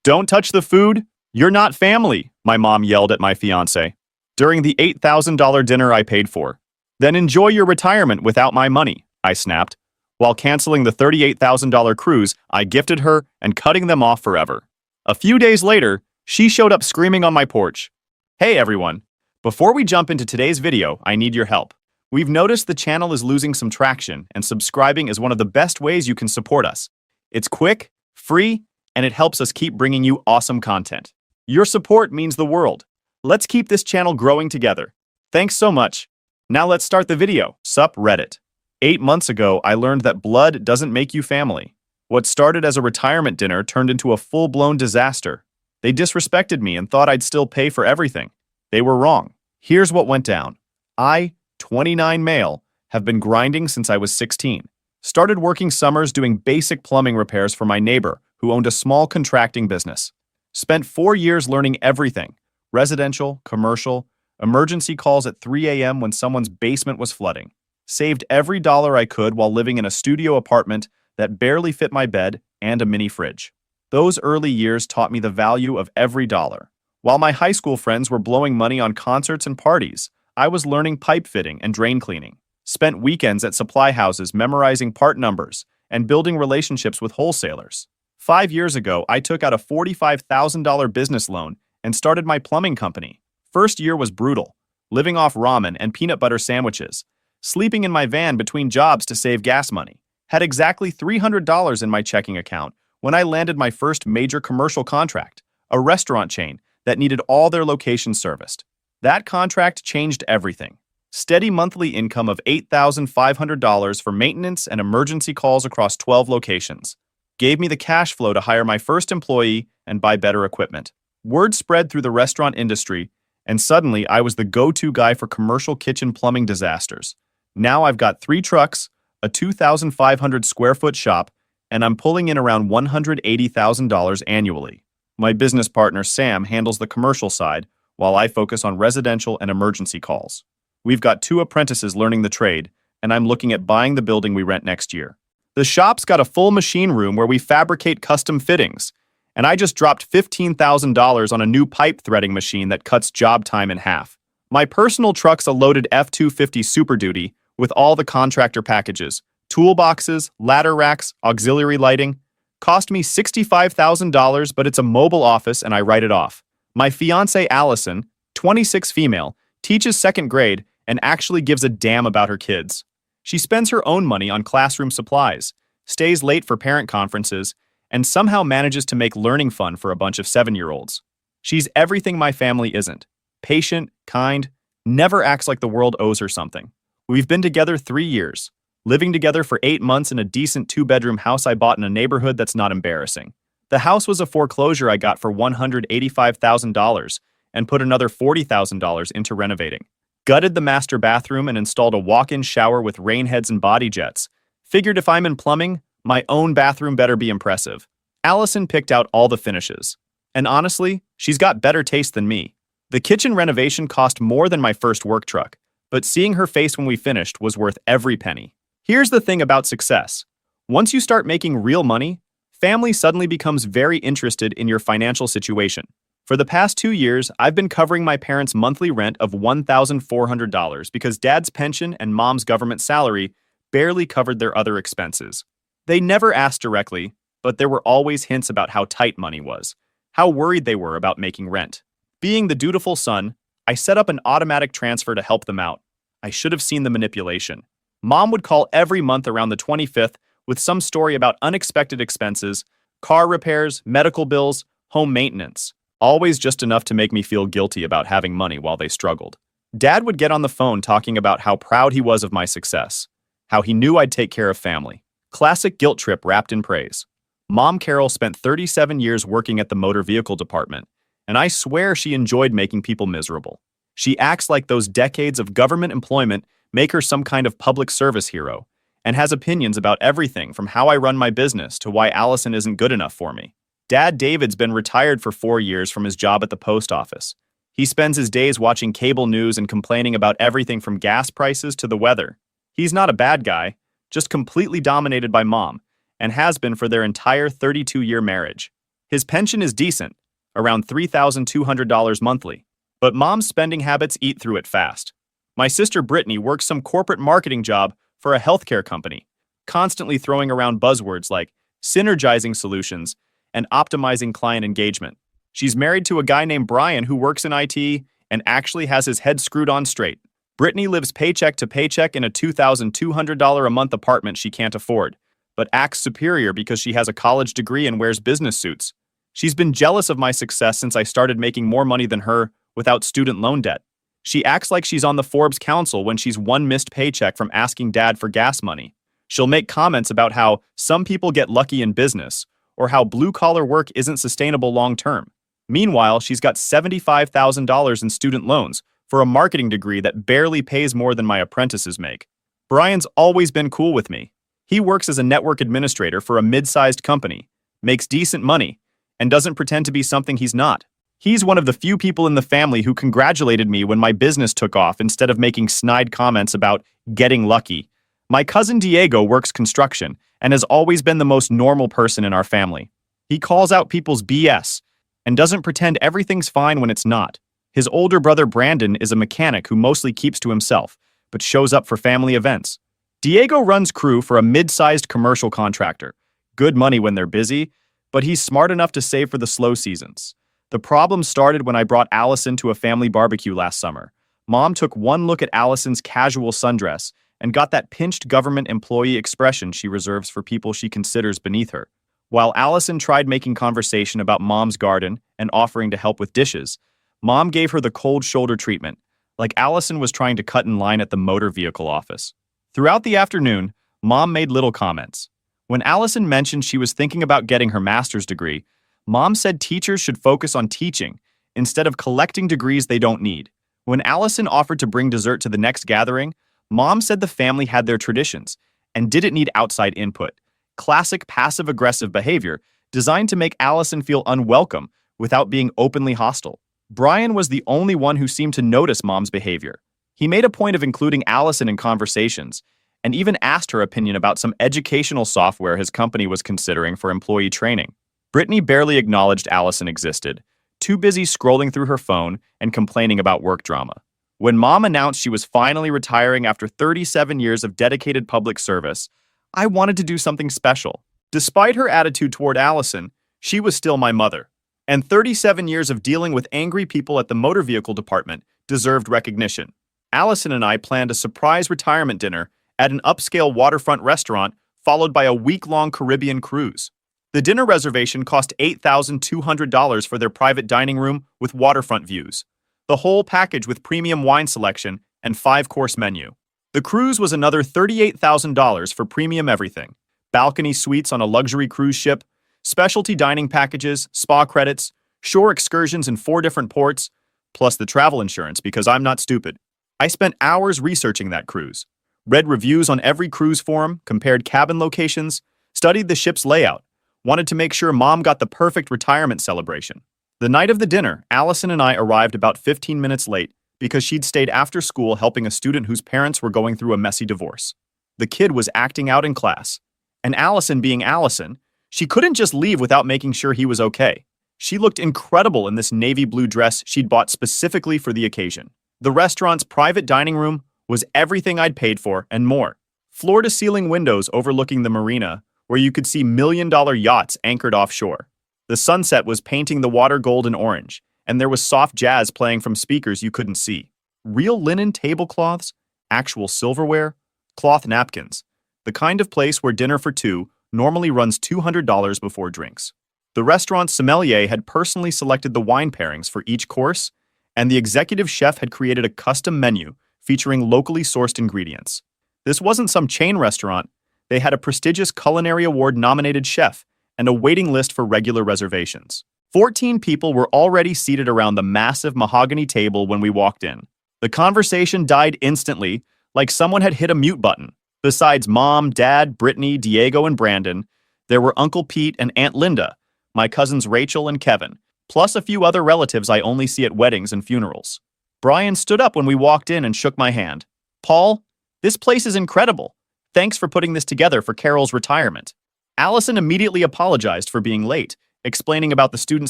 Don't touch the food? You're not family, my mom yelled at my fiancé during the $8,000 dinner I paid for. Then enjoy your retirement without my money, I snapped, while canceling the $38,000 cruise I gifted her and cutting them off forever. A few days later, she showed up screaming on my porch. Hey everyone, before we jump into today's video, I need your help. We've noticed the channel is losing some traction, and subscribing is one of the best ways you can support us. It's quick, free, and it helps us keep bringing you awesome content. Your support means the world. Let's keep this channel growing together. Thanks so much. Now let's start the video. Sup Reddit. 8 months ago, I learned that blood doesn't make you family. What started as a retirement dinner turned into a full-blown disaster. They disrespected me and thought I'd still pay for everything. They were wrong. Here's what went down. I, 29 male, have been grinding since I was 16. Started working summers doing basic plumbing repairs for my neighbor, who owned a small contracting business. Spent 4 years learning everything: residential, commercial, emergency calls at 3 a.m. when someone's basement was flooding. Saved every dollar I could while living in a studio apartment that barely fit my bed and a mini fridge. Those early years taught me the value of every dollar. While my high school friends were blowing money on concerts and parties, I was learning pipe fitting and drain cleaning. Spent weekends at supply houses memorizing part numbers and building relationships with wholesalers. 5 years ago, I took out a $45,000 business loan and started my plumbing company. First year was brutal, living off ramen and peanut butter sandwiches, sleeping in my van between jobs to save gas money. Had exactly $300 in my checking account when I landed my first major commercial contract, a restaurant chain that needed all their locations serviced. That contract changed everything. Steady monthly income of $8,500 for maintenance and emergency calls across 12 locations. Gave me the cash flow to hire my first employee and buy better equipment. Word spread through the restaurant industry, and suddenly I was the go-to guy for commercial kitchen plumbing disasters. Now I've got 3 trucks, a 2,500 square foot shop, and I'm pulling in around $180,000 annually. My business partner Sam handles the commercial side, while I focus on residential and emergency calls. We've got 2 apprentices learning the trade, and I'm looking at buying the building we rent next year. The shop's got a full machine room where we fabricate custom fittings, and I just dropped $15,000 on a new pipe threading machine that cuts job time in half. My personal truck's a loaded F-250 Super Duty with all the contractor packages, toolboxes, ladder racks, auxiliary lighting. Cost me $65,000, but it's a mobile office and I write it off. My fiancée Allison, 26 female, teaches 2nd grade and actually gives a damn about her kids. She spends her own money on classroom supplies, stays late for parent conferences, and somehow manages to make learning fun for a bunch of 7-year-olds. She's everything my family isn't. Patient, kind, never acts like the world owes her something. We've been together 3 years, living together for 8 months in a decent 2-bedroom house I bought in a neighborhood that's not embarrassing. The house was a foreclosure I got for $185,000 and put another $40,000 into renovating. Gutted the master bathroom and installed a walk-in shower with rain heads and body jets. Figured if I'm in plumbing, my own bathroom better be impressive. Allison picked out all the finishes. And honestly, she's got better taste than me. The kitchen renovation cost more than my first work truck, but seeing her face when we finished was worth every penny. Here's the thing about success. Once you start making real money, family suddenly becomes very interested in your financial situation. For the past 2 years, I've been covering my parents' monthly rent of $1,400 because dad's pension and mom's government salary barely covered their other expenses. They never asked directly, but there were always hints about how tight money was, how worried they were about making rent. Being the dutiful son, I set up an automatic transfer to help them out. I should have seen the manipulation. Mom would call every month around the 25th with some story about unexpected expenses, car repairs, medical bills, home maintenance. Always just enough to make me feel guilty about having money while they struggled. Dad would get on the phone talking about how proud he was of my success, how he knew I'd take care of family. Classic guilt trip wrapped in praise. Mom Carol spent 37 years working at the motor vehicle department, and I swear she enjoyed making people miserable. She acts like those decades of government employment make her some kind of public service hero, and has opinions about everything from how I run my business to why Allison isn't good enough for me. Dad David's been retired for 4 years from his job at the post office. He spends his days watching cable news and complaining about everything from gas prices to the weather. He's not a bad guy, just completely dominated by Mom, and has been for their entire 32-year marriage. His pension is decent, around $3,200 monthly, but mom's spending habits eat through it fast. My sister Brittany works some corporate marketing job for a healthcare company, constantly throwing around buzzwords like synergizing solutions and optimizing client engagement. She's married to a guy named Brian who works in IT and actually has his head screwed on straight. Brittany lives paycheck to paycheck in a $2,200 a month apartment she can't afford, but acts superior because she has a college degree and wears business suits. She's been jealous of my success since I started making more money than her without student loan debt. She acts like she's on the Forbes Council when she's one missed paycheck from asking dad for gas money. She'll make comments about how some people get lucky in business or how blue-collar work isn't sustainable long-term. Meanwhile, she's got $75,000 in student loans for a marketing degree that barely pays more than my apprentices make. Brian's always been cool with me. He works as a network administrator for a mid-sized company, makes decent money, and doesn't pretend to be something he's not. He's one of the few people in the family who congratulated me when my business took off instead of making snide comments about getting lucky. My cousin Diego works construction and has always been the most normal person in our family. He calls out people's BS and doesn't pretend everything's fine when it's not. His older brother Brandon is a mechanic who mostly keeps to himself, but shows up for family events. Diego runs crew for a mid-sized commercial contractor. Good money when they're busy, but he's smart enough to save for the slow seasons. The problem started when I brought Allison to a family barbecue last summer. Mom took one look at Allison's casual sundress and got that pinched government employee expression she reserves for people she considers beneath her. While Allison tried making conversation about Mom's garden and offering to help with dishes, Mom gave her the cold shoulder treatment, like Allison was trying to cut in line at the motor vehicle office. Throughout the afternoon, Mom made little comments. When Allison mentioned she was thinking about getting her master's degree, Mom said teachers should focus on teaching instead of collecting degrees they don't need. When Allison offered to bring dessert to the next gathering, Mom said the family had their traditions and didn't need outside input. Classic passive-aggressive behavior designed to make Allison feel unwelcome without being openly hostile. Brian was the only one who seemed to notice Mom's behavior. He made a point of including Allison in conversations and even asked her opinion about some educational software his company was considering for employee training. Brittany barely acknowledged Allison existed, too busy scrolling through her phone and complaining about work drama. When Mom announced she was finally retiring after 37 years of dedicated public service, I wanted to do something special. Despite her attitude toward Allison, she was still my mother. And 37 years of dealing with angry people at the motor vehicle department deserved recognition. Allison and I planned a surprise retirement dinner at an upscale waterfront restaurant, followed by a week-long Caribbean cruise. The dinner reservation cost $8,200 for their private dining room with waterfront views. The whole package with premium wine selection and 5-course menu. The cruise was another $38,000 for premium everything. Balcony suites on a luxury cruise ship, specialty dining packages, spa credits, shore excursions in 4 different ports, plus the travel insurance because I'm not stupid. I spent hours researching that cruise, read reviews on every cruise forum, compared cabin locations, studied the ship's layout, wanted to make sure Mom got the perfect retirement celebration. The night of the dinner, Allison and I arrived about 15 minutes late because she'd stayed after school helping a student whose parents were going through a messy divorce. The kid was acting out in class, and Allison being Allison, she couldn't just leave without making sure he was okay. She looked incredible in this navy blue dress she'd bought specifically for the occasion. The restaurant's private dining room was everything I'd paid for and more. Floor-to-ceiling windows overlooking the marina, where you could see million-dollar yachts anchored offshore. The sunset was painting the water gold and orange, and there was soft jazz playing from speakers you couldn't see. Real linen tablecloths, actual silverware, cloth napkins. The kind of place where dinner for 2 normally runs $200 before drinks. The restaurant's sommelier had personally selected the wine pairings for each course, and the executive chef had created a custom menu featuring locally sourced ingredients. This wasn't some chain restaurant. They had a prestigious Culinary Award-nominated chef and a waiting list for regular reservations. 14 people were already seated around the massive mahogany table when we walked in. The conversation died instantly, like someone had hit a mute button. Besides Mom, Dad, Brittany, Diego, and Brandon, there were Uncle Pete and Aunt Linda, my cousins Rachel and Kevin, plus a few other relatives I only see at weddings and funerals. Brian stood up when we walked in and shook my hand. "Paul, this place is incredible. Thanks for putting this together for Carol's retirement." Allison immediately apologized for being late explaining about the student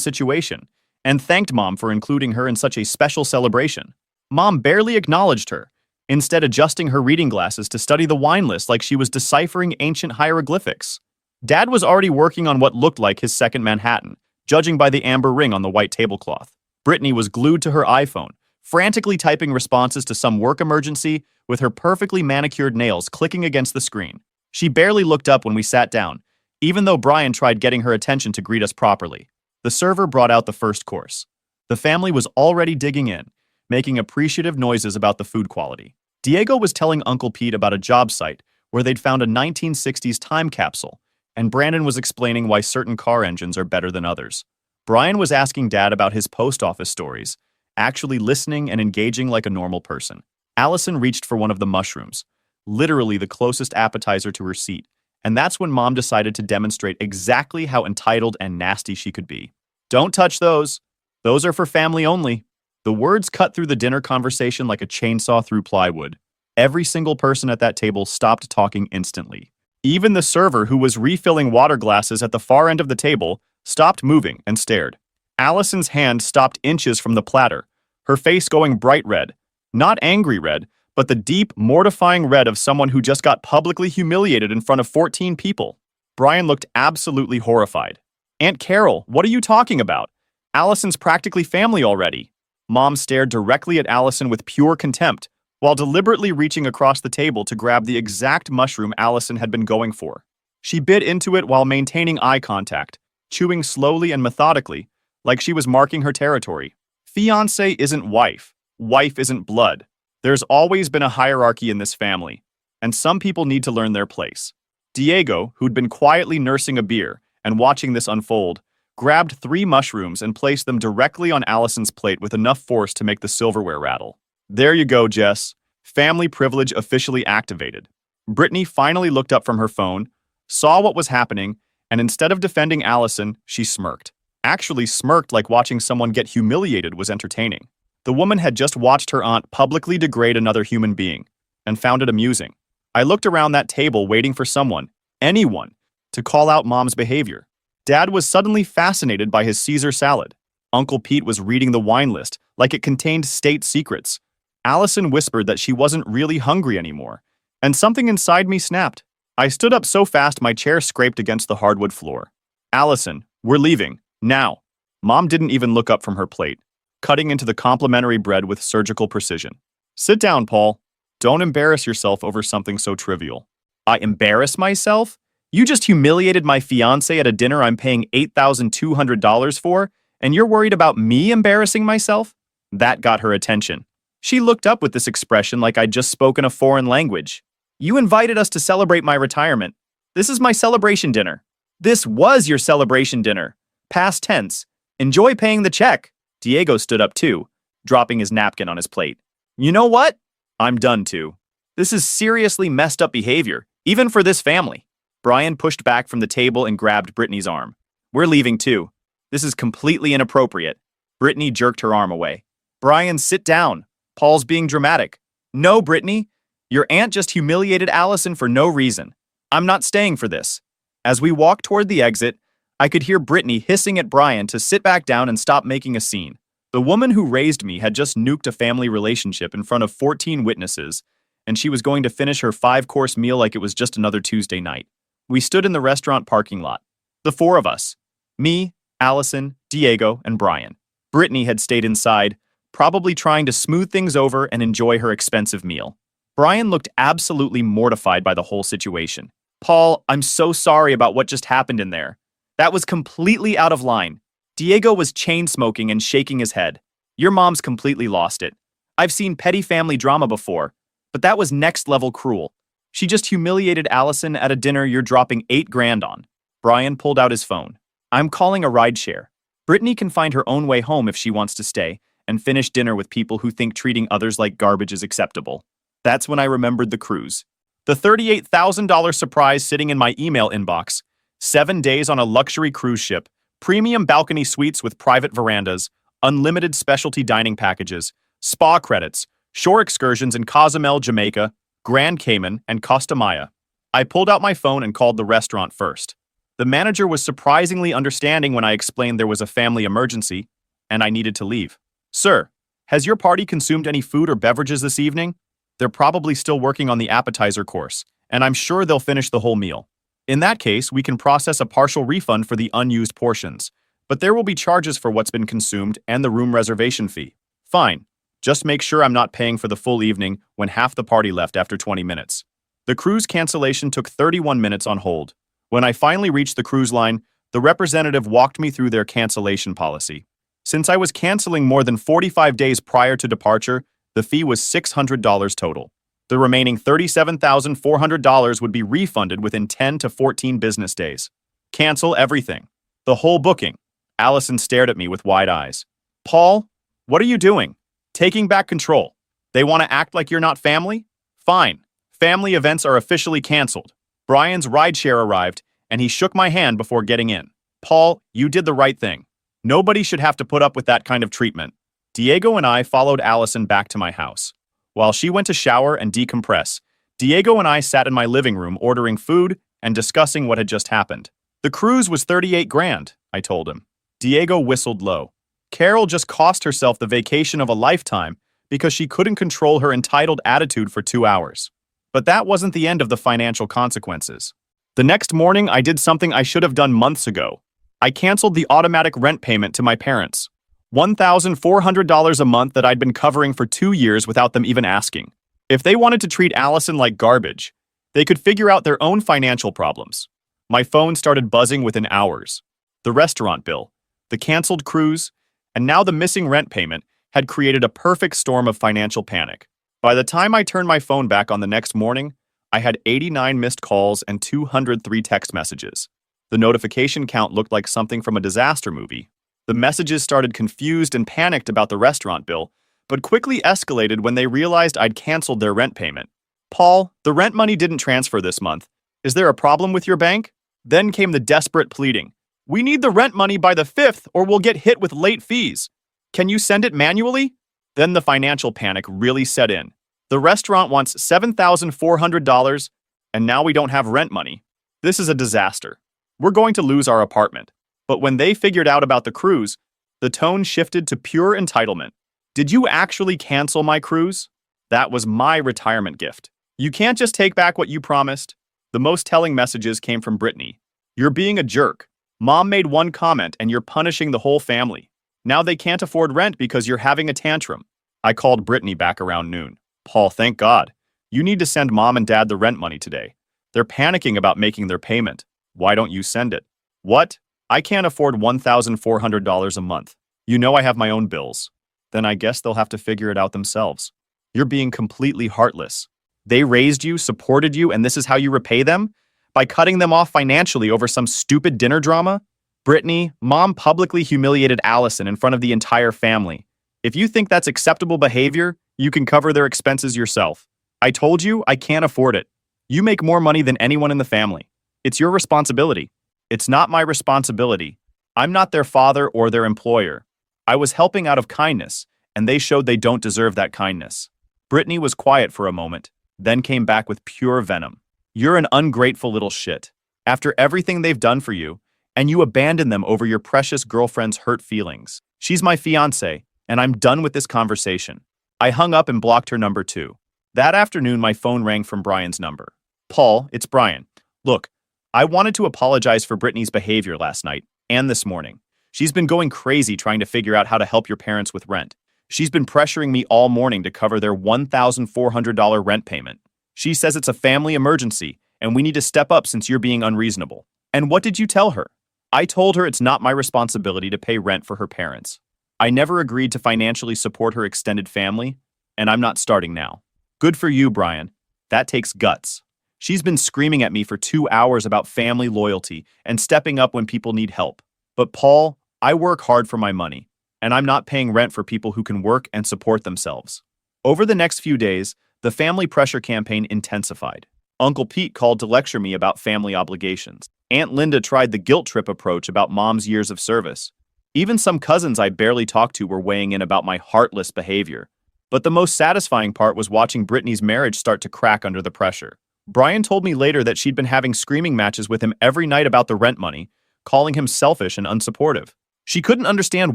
situation, and thanked Mom for including her in such a special celebration. Mom barely acknowledged her, instead adjusting her reading glasses to study the wine list like she was deciphering ancient hieroglyphics. Dad was already working on what looked like his second Manhattan, judging by the amber ring on the white tablecloth. Brittany was glued to her iPhone, frantically typing responses to some work emergency with her perfectly manicured nails clicking against the screen. She barely looked up when we sat down, even though Brian tried getting her attention to greet us properly. The server brought out the first course. The family was already digging in, making appreciative noises about the food quality. Diego was telling Uncle Pete about a job site where they'd found a 1960s time capsule, and Brandon was explaining why certain car engines are better than others. Brian was asking Dad about his post office stories, actually listening and engaging like a normal person. Allison reached for one of the mushrooms, literally the closest appetizer to her seat, and that's when Mom decided to demonstrate exactly how entitled and nasty she could be. "Don't touch those. Those are for family only." The words cut through the dinner conversation like a chainsaw through plywood. Every single person at that table stopped talking instantly. Even the server, who was refilling water glasses at the far end of the table, stopped moving and stared. Allison's hand stopped inches from the platter, her face going bright red. Not angry red, but the deep, mortifying red of someone who just got publicly humiliated in front of 14 people. Brian looked absolutely horrified. "Aunt Carol, what are you talking about? Allison's practically family already." Mom stared directly at Allison with pure contempt, while deliberately reaching across the table to grab the exact mushroom Allison had been going for. She bit into it while maintaining eye contact, chewing slowly and methodically, like she was marking her territory. Fiancé isn't wife. Wife isn't blood. There's always been a hierarchy in this family, and some people need to learn their place. Diego, who'd been quietly nursing a beer and watching this unfold, grabbed 3 mushrooms and placed them directly on Allison's plate with enough force to make the silverware rattle. "There you go, Jess. Family privilege officially activated." Brittany finally looked up from her phone, saw what was happening, and instead of defending Allison, she smirked. Actually smirked like watching someone get humiliated was entertaining. The woman had just watched her aunt publicly degrade another human being, and found it amusing. I looked around that table waiting for someone, anyone, to call out Mom's behavior. Dad was suddenly fascinated by his Caesar salad. Uncle Pete was reading the wine list like it contained state secrets. Allison whispered that she wasn't really hungry anymore, and something inside me snapped. I stood up so fast my chair scraped against the hardwood floor. "Allison, we're leaving, now." Mom didn't even look up from her plate, cutting into the complimentary bread with surgical precision. "Sit down, Paul. Don't embarrass yourself over something so trivial." "I embarrass myself? You just humiliated my fiancé at a dinner I'm paying $8,200 for, and you're worried about me embarrassing myself?" That got her attention. She looked up with this expression like I'd just spoken a foreign language. "You invited us to celebrate my retirement. This is my celebration dinner." "This was your celebration dinner. Past tense. Enjoy paying the check." Diego stood up too, dropping his napkin on his plate. "You know what? I'm done too. This is seriously messed up behavior, even for this family." Brian pushed back from the table and grabbed Brittany's arm. "We're leaving too. This is completely inappropriate." Brittany jerked her arm away. "Brian, sit down. Paul's being dramatic." "No, Brittany. Your aunt just humiliated Allison for no reason. I'm not staying for this." As we walked toward the exit, I could hear Brittany hissing at Brian to sit back down and stop making a scene. The woman who raised me had just nuked a family relationship in front of 14 witnesses, and she was going to finish her 5-course meal like it was just another Tuesday night. We stood in the restaurant parking lot. The 4 of us. Me, Allison, Diego, and Brian. Brittany had stayed inside, probably trying to smooth things over and enjoy her expensive meal. Brian looked absolutely mortified by the whole situation. "Paul, I'm so sorry about what just happened in there. That was completely out of line." Diego was chain-smoking and shaking his head. "Your mom's completely lost it. I've seen petty family drama before, but that was next-level cruel. She just humiliated Allison at a dinner you're dropping $8,000 on." Brian pulled out his phone. "I'm calling a rideshare. Brittany can find her own way home if she wants to stay and finish dinner with people who think treating others like garbage is acceptable." That's when I remembered the cruise. The $38,000 surprise sitting in my email inbox. 7 days on a luxury cruise ship, premium balcony suites with private verandas, unlimited specialty dining packages, spa credits, shore excursions in Cozumel, Jamaica, Grand Cayman, and Costa Maya. I pulled out my phone and called the restaurant first. The manager was surprisingly understanding when I explained there was a family emergency and I needed to leave. Sir, has your party consumed any food or beverages this evening? They're probably still working on the appetizer course, and I'm sure they'll finish the whole meal. In that case, we can process a partial refund for the unused portions, but there will be charges for what's been consumed and the room reservation fee. Fine. Just make sure I'm not paying for the full evening when half the party left after 20 minutes. The cruise cancellation took 31 minutes on hold. When I finally reached the cruise line, the representative walked me through their cancellation policy. Since I was canceling more than 45 days prior to departure, the fee was $600 total. The remaining $37,400 would be refunded within 10 to 14 business days. Cancel everything. The whole booking. Allison stared at me with wide eyes. Paul, what are you doing? Taking back control. They want to act like you're not family? Fine. Family events are officially canceled. Brian's rideshare arrived, and he shook my hand before getting in. Paul, you did the right thing. Nobody should have to put up with that kind of treatment. Diego and I followed Allison back to my house. While she went to shower and decompress, Diego and I sat in my living room ordering food and discussing what had just happened. The cruise was 38 grand, I told him. Diego whistled low. Carol just cost herself the vacation of a lifetime because she couldn't control her entitled attitude for 2 hours. But that wasn't the end of the financial consequences. The next morning, I did something I should have done months ago. I canceled the automatic rent payment to my parents. $1,400 a month that I'd been covering for 2 years without them even asking. If they wanted to treat Allison like garbage, they could figure out their own financial problems. My phone started buzzing within hours. The restaurant bill, the canceled cruise, and now the missing rent payment had created a perfect storm of financial panic. By the time I turned my phone back on the next morning, I had 89 missed calls and 203 text messages. The notification count looked like something from a disaster movie. The messages started confused and panicked about the restaurant bill, but quickly escalated when they realized I'd canceled their rent payment. Paul, the rent money didn't transfer this month. Is there a problem with your bank? Then came the desperate pleading. We need the rent money by the 5th or we'll get hit with late fees. Can you send it manually? Then the financial panic really set in. The restaurant wants $7,400, and now we don't have rent money. This is a disaster. We're going to lose our apartment. But when they figured out about the cruise, the tone shifted to pure entitlement. Did you actually cancel my cruise? That was my retirement gift. You can't just take back what you promised. The most telling messages came from Brittany. You're being a jerk. Mom made one comment and you're punishing the whole family. Now they can't afford rent because you're having a tantrum. I called Brittany back around noon. Paul, thank God. You need to send Mom and Dad the rent money today. They're panicking about making their payment. Why don't you send it? What? I can't afford $1,400 a month. You know I have my own bills. Then I guess they'll have to figure it out themselves. You're being completely heartless. They raised you, supported you, and this is how you repay them? By cutting them off financially over some stupid dinner drama? Brittany, Mom publicly humiliated Allison in front of the entire family. If you think that's acceptable behavior, you can cover their expenses yourself. I told you I can't afford it. You make more money than anyone in the family. It's your responsibility. It's not my responsibility. I'm not their father or their employer. I was helping out of kindness, and they showed they don't deserve that kindness. Brittany was quiet for a moment, then came back with pure venom. You're an ungrateful little shit. After everything they've done for you, and you abandon them over your precious girlfriend's hurt feelings. She's my fiancée, and I'm done with this conversation. I hung up and blocked her number too. That afternoon, my phone rang from Brian's number. Paul, it's Brian. Look, I wanted to apologize for Brittany's behavior last night and this morning. She's been going crazy trying to figure out how to help your parents with rent. She's been pressuring me all morning to cover their $1,400 rent payment. She says it's a family emergency, and we need to step up since you're being unreasonable. And what did you tell her? I told her it's not my responsibility to pay rent for her parents. I never agreed to financially support her extended family, and I'm not starting now. Good for you, Brian. That takes guts. She's been screaming at me for 2 hours about family loyalty and stepping up when people need help. But Paul, I work hard for my money, and I'm not paying rent for people who can work and support themselves. Over the next few days, the family pressure campaign intensified. Uncle Pete called to lecture me about family obligations. Aunt Linda tried the guilt trip approach about Mom's years of service. Even some cousins I barely talked to were weighing in about my heartless behavior. But the most satisfying part was watching Brittany's marriage start to crack under the pressure. Brian told me later that she'd been having screaming matches with him every night about the rent money, calling him selfish and unsupportive. She couldn't understand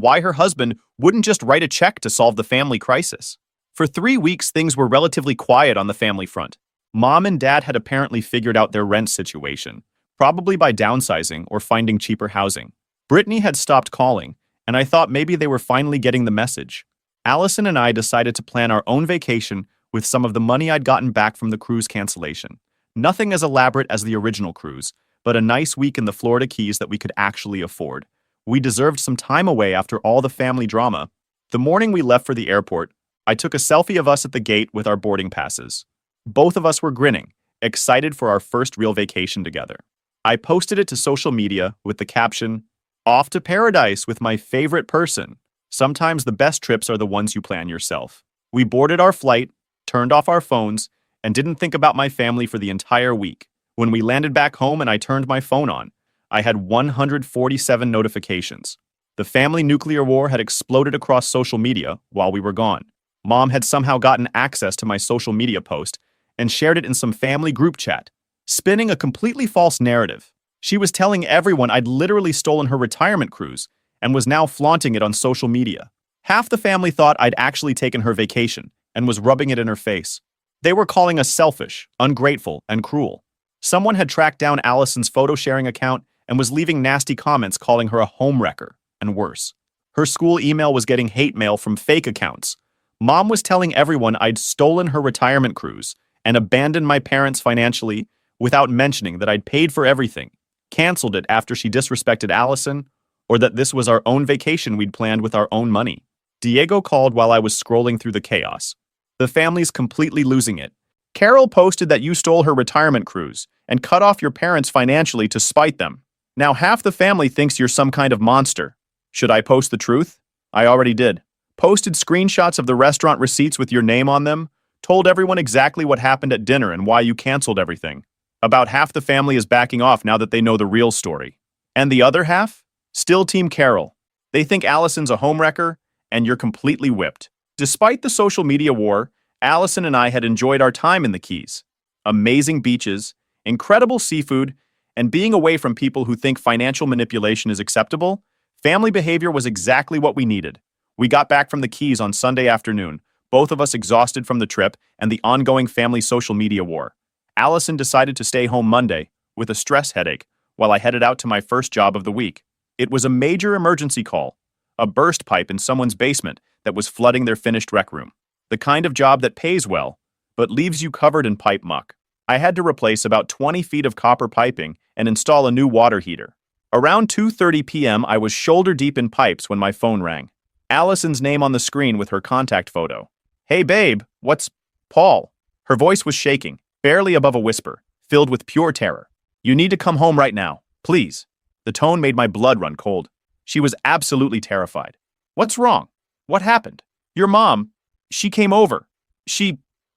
why her husband wouldn't just write a check to solve the family crisis. For 3 weeks, things were relatively quiet on the family front. Mom and Dad had apparently figured out their rent situation, probably by downsizing or finding cheaper housing. Brittany had stopped calling, and I thought maybe they were finally getting the message. Allison and I decided to plan our own vacation with some of the money I'd gotten back from the cruise cancellation. Nothing as elaborate as the original cruise, but a nice week in the Florida Keys that we could actually afford. We deserved some time away after all the family drama. The morning we left for the airport, I took a selfie of us at the gate with our boarding passes. Both of us were grinning, excited for our first real vacation together. I posted it to social media with the caption, "Off to paradise with my favorite person." Sometimes the best trips are the ones you plan yourself. We boarded our flight, turned off our phones, and didn't think about my family for the entire week. When we landed back home and I turned my phone on, I had 147 notifications. The family nuclear war had exploded across social media while we were gone. Mom had somehow gotten access to my social media post and shared it in some family group chat, spinning a completely false narrative. She was telling everyone I'd literally stolen her retirement cruise and was now flaunting it on social media. Half the family thought I'd actually taken her vacation and was rubbing it in her face. They were calling us selfish, ungrateful, and cruel. Someone had tracked down Allison's photo sharing account and was leaving nasty comments calling her a homewrecker, and worse. Her school email was getting hate mail from fake accounts. Mom was telling everyone I'd stolen her retirement cruise and abandoned my parents financially without mentioning that I'd paid for everything, canceled it after she disrespected Allison, or that this was our own vacation we'd planned with our own money. Diego called while I was scrolling through the chaos. The family's completely losing it. Carol posted that you stole her retirement cruise and cut off your parents financially to spite them. Now half the family thinks you're some kind of monster. Should I post the truth? I already did. Posted screenshots of the restaurant receipts with your name on them, told everyone exactly what happened at dinner and why you canceled everything. About half the family is backing off now that they know the real story. And the other half? Still Team Carol. They think Allison's a homewrecker, and you're completely whipped. Despite the social media war, Allison and I had enjoyed our time in the Keys. Amazing beaches, incredible seafood, and being away from people who think financial manipulation is acceptable, family behavior was exactly what we needed. We got back from the Keys on Sunday afternoon, both of us exhausted from the trip and the ongoing family social media war. Allison decided to stay home Monday with a stress headache while I headed out to my first job of the week. It was a major emergency call, a burst pipe in someone's basement that was flooding their finished rec room. The kind of job that pays well, but leaves you covered in pipe muck. I had to replace about 20 feet of copper piping and install a new water heater. Around 2:30 p.m., I was shoulder deep in pipes when my phone rang. Allison's name on the screen with her contact photo. "Hey babe, what's Paul?" Her voice was shaking, barely above a whisper, filled with pure terror. "You need to come home right now, please." The tone made my blood run cold. She was absolutely terrified. "What's wrong? What happened?" "Your mom, she came over.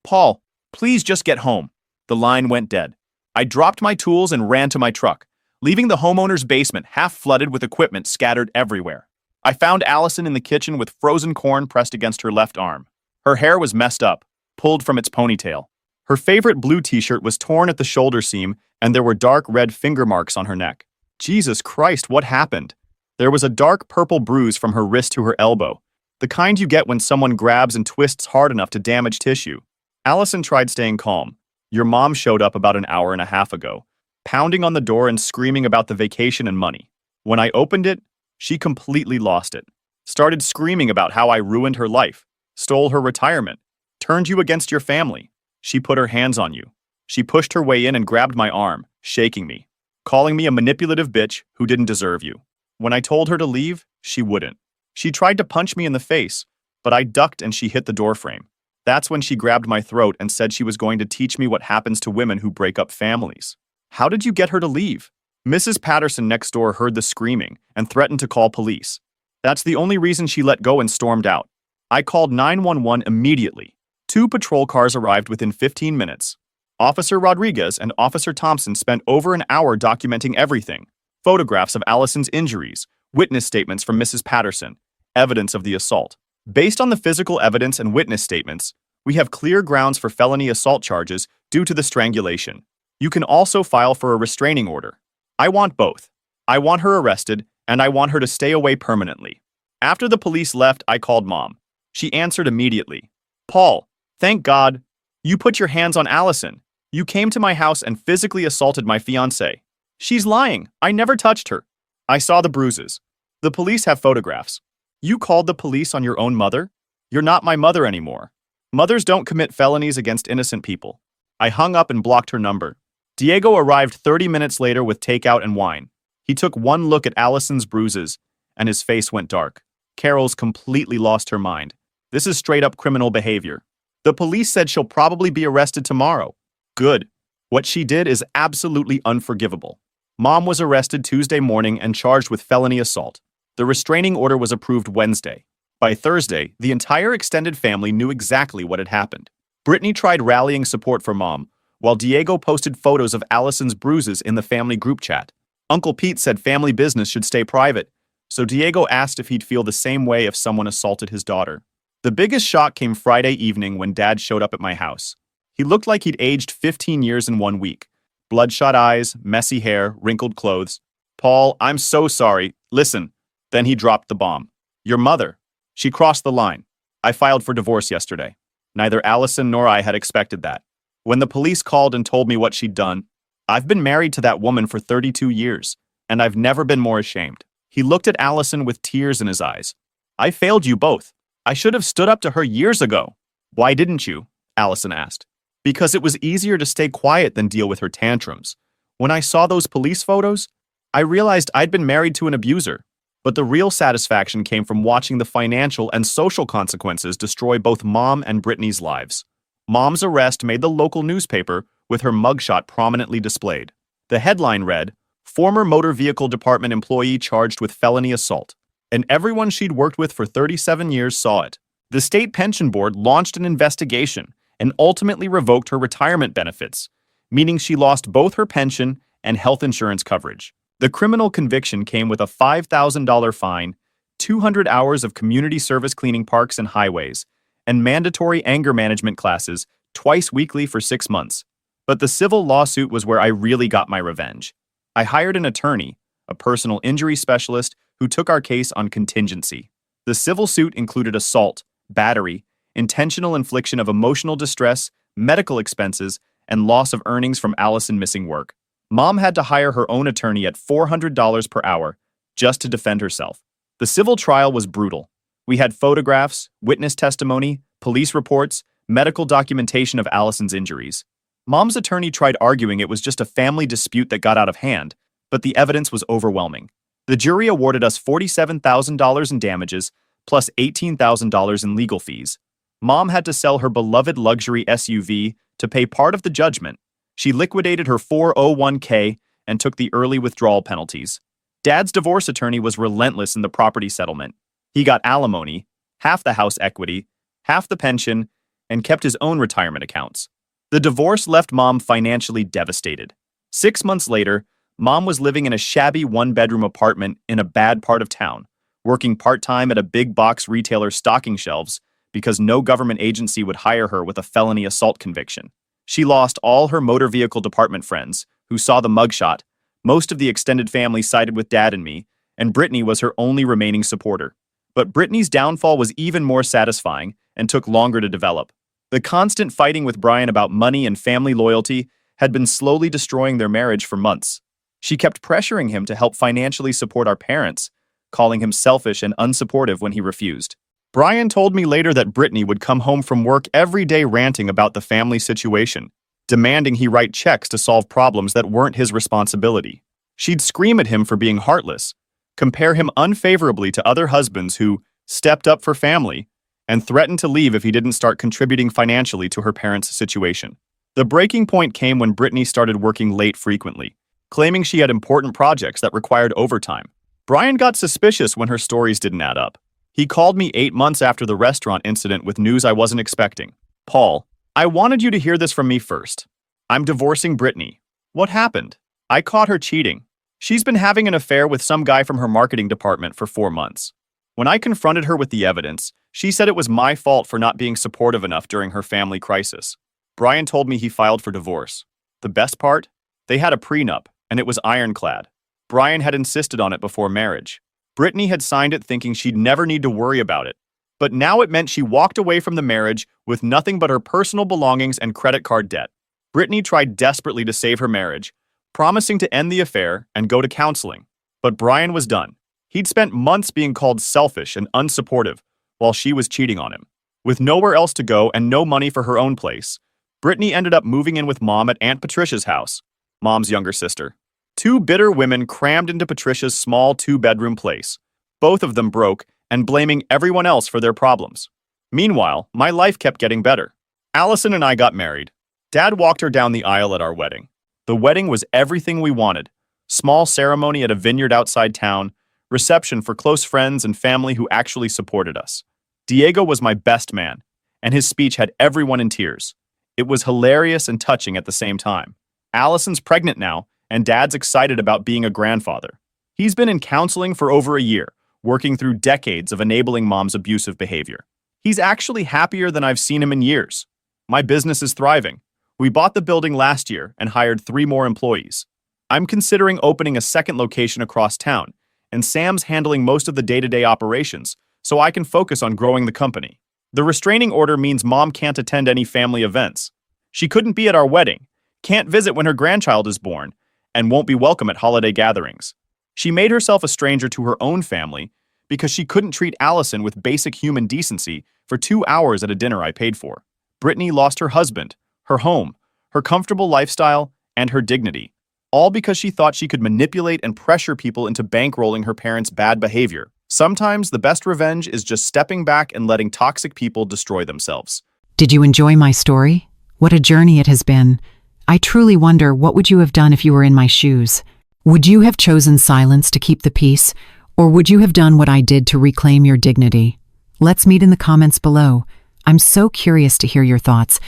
Paul, please just get home." The line went dead. I dropped my tools and ran to my truck, leaving the homeowner's basement half flooded with equipment scattered everywhere. I found Allison in the kitchen with frozen corn pressed against her left arm. Her hair was messed up, pulled from its ponytail. Her favorite blue t-shirt was torn at the shoulder seam, and there were dark red finger marks on her neck. Jesus Christ, what happened? There was a dark purple bruise from her wrist to her elbow, the kind you get when someone grabs and twists hard enough to damage tissue. Allison tried staying calm. Your mom showed up about an hour and a half ago, pounding on the door and screaming about the vacation and money. When I opened it, she completely lost it. Started screaming about how I ruined her life, stole her retirement, turned you against your family. She put her hands on you. She pushed her way in and grabbed my arm, shaking me, calling me a manipulative bitch who didn't deserve you. When I told her to leave, she wouldn't. She tried to punch me in the face, but I ducked and she hit the doorframe. That's when she grabbed my throat and said she was going to teach me what happens to women who break up families. How did you get her to leave? Mrs. Patterson next door heard the screaming and threatened to call police. That's the only reason she let go and stormed out. I called 911 immediately. 2 patrol cars arrived within 15 minutes. Officer Rodriguez and Officer Thompson spent over an hour documenting everything. Photographs of Allison's injuries, witness statements from Mrs. Patterson, evidence of the assault. Based on the physical evidence and witness statements, We have clear grounds for felony assault charges due to the strangulation. You can also file for a restraining order. I want both. I want her arrested, and I want her to stay away permanently. After the police left, I called Mom. She answered immediately. Paul, thank God. You put your hands on Allison. You came to my house and physically assaulted my fiancée. She's lying. I never touched her. I saw the bruises. The police have photographs. You called the police on your own mother? You're not my mother anymore. Mothers don't commit felonies against innocent people. I hung up and blocked her number. Diego arrived 30 minutes later with takeout and wine. He took one look at Allison's bruises, and his face went dark. Carol's completely lost her mind. This is straight-up criminal behavior. The police said she'll probably be arrested tomorrow. Good. What she did is absolutely unforgivable. Mom was arrested Tuesday morning and charged with felony assault. The restraining order was approved Wednesday. By Thursday, the entire extended family knew exactly what had happened. Brittany tried rallying support for Mom, while Diego posted photos of Allison's bruises in the family group chat. Uncle Pete said family business should stay private, so Diego asked if he'd feel the same way if someone assaulted his daughter. The biggest shock came Friday evening when Dad showed up at my house. He looked like he'd aged 15 years in 1 week. Bloodshot eyes, messy hair, wrinkled clothes. Paul, I'm so sorry. Listen. Then he dropped the bomb. Your mother. She crossed the line. I filed for divorce yesterday. Neither Allison nor I had expected that. When the police called and told me what she'd done, I've been married to that woman for 32 years, and I've never been more ashamed. He looked at Allison with tears in his eyes. I failed you both. I should have stood up to her years ago. Why didn't you? Allison asked. Because it was easier to stay quiet than deal with her tantrums. When I saw those police photos, I realized I'd been married to an abuser. But the real satisfaction came from watching the financial and social consequences destroy both Mom and Brittany's lives. Mom's arrest made the local newspaper with her mugshot prominently displayed. The headline read, "Former Motor Vehicle Department employee charged with felony assault." And everyone she'd worked with for 37 years saw it. The state pension board launched an investigation and ultimately revoked her retirement benefits, meaning she lost both her pension and health insurance coverage. The criminal conviction came with a $5,000 fine, 200 hours of community service cleaning parks and highways, and mandatory anger management classes twice weekly for 6 months. But the civil lawsuit was where I really got my revenge. I hired an attorney, a personal injury specialist, who took our case on contingency. The civil suit included assault, battery, intentional infliction of emotional distress, medical expenses, and loss of earnings from Allison missing work. Mom had to hire her own attorney at $400 per hour just to defend herself. The civil trial was brutal. We had photographs, witness testimony, police reports, medical documentation of Allison's injuries. Mom's attorney tried arguing it was just a family dispute that got out of hand, but the evidence was overwhelming. The jury awarded us $47,000 in damages, plus $18,000 in legal fees. Mom had to sell her beloved luxury SUV to pay part of the judgment. She liquidated her 401k and took the early withdrawal penalties. Dad's divorce attorney was relentless in the property settlement. He got alimony, half the house equity, half the pension, and kept his own retirement accounts. The divorce left Mom financially devastated. 6 months later, Mom was living in a shabby one-bedroom apartment in a bad part of town, working part-time at a big-box retailer's stocking shelves because no government agency would hire her with a felony assault conviction. She lost all her motor vehicle department friends, who saw the mugshot. Most of the extended family sided with Dad and me, and Brittany was her only remaining supporter. But Brittany's downfall was even more satisfying and took longer to develop. The constant fighting with Brian about money and family loyalty had been slowly destroying their marriage for months. She kept pressuring him to help financially support our parents, calling him selfish and unsupportive when he refused. Brian told me later that Brittany would come home from work every day ranting about the family situation, demanding he write checks to solve problems that weren't his responsibility. She'd scream at him for being heartless, compare him unfavorably to other husbands who stepped up for family, and threatened to leave if he didn't start contributing financially to her parents' situation. The breaking point came when Brittany started working late frequently, claiming she had important projects that required overtime. Brian got suspicious when her stories didn't add up. He called me 8 months after the restaurant incident with news I wasn't expecting. Paul, I wanted you to hear this from me first. I'm divorcing Brittany. What happened? I caught her cheating. She's been having an affair with some guy from her marketing department for 4 months. When I confronted her with the evidence, she said it was my fault for not being supportive enough during her family crisis. Brian told me he filed for divorce. The best part? They had a prenup, and it was ironclad. Brian had insisted on it before marriage. Brittany had signed it thinking she'd never need to worry about it. But now it meant she walked away from the marriage with nothing but her personal belongings and credit card debt. Brittany tried desperately to save her marriage, promising to end the affair and go to counseling. But Brian was done. He'd spent months being called selfish and unsupportive while she was cheating on him. With nowhere else to go and no money for her own place, Brittany ended up moving in with Mom at Aunt Patricia's house, Mom's younger sister. Two bitter women crammed into Patricia's small two-bedroom place, both of them broke and blaming everyone else for their problems. Meanwhile, my life kept getting better. Allison and I got married. Dad walked her down the aisle at our wedding. The wedding was everything we wanted. Small ceremony at a vineyard outside town, reception for close friends and family who actually supported us. Diego was my best man, and his speech had everyone in tears. It was hilarious and touching at the same time. Allison's pregnant now, and Dad's excited about being a grandfather. He's been in counseling for over a year, working through decades of enabling Mom's abusive behavior. He's actually happier than I've seen him in years. My business is thriving. We bought the building last year and hired 3 more employees. I'm considering opening a second location across town, and Sam's handling most of the day-to-day operations, so I can focus on growing the company. The restraining order means Mom can't attend any family events. She couldn't be at our wedding, can't visit when her grandchild is born, and won't be welcome at holiday gatherings. She made herself a stranger to her own family because she couldn't treat Allison with basic human decency for 2 hours at a dinner I paid for. Brittany lost her husband, her home, her comfortable lifestyle, and her dignity, all because she thought she could manipulate and pressure people into bankrolling her parents' bad behavior. Sometimes the best revenge is just stepping back and letting toxic people destroy themselves. Did you enjoy my story? What a journey it has been. I truly wonder, what would you have done if you were in my shoes? Would you have chosen silence to keep the peace, or would you have done what I did to reclaim your dignity? Let's meet in the comments below. I'm so curious to hear your thoughts.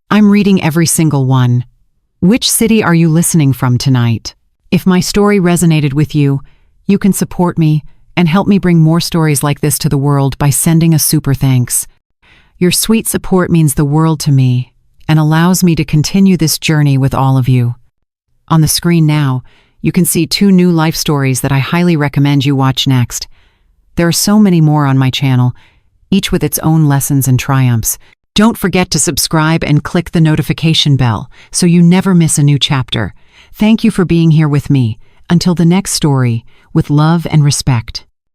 I'm reading every single one. Which city are you listening from tonight? If my story resonated with you, you can support me and help me bring more stories like this to the world by sending a super thanks. Your sweet support means the world to me and allows me to continue this journey with all of you. On the screen now, you can see 2 new life stories that I highly recommend you watch next. There are so many more on my channel, each with its own lessons and triumphs. Don't forget to subscribe and click the notification bell so you never miss a new chapter. Thank you for being here with me. Until the next story, with love and respect.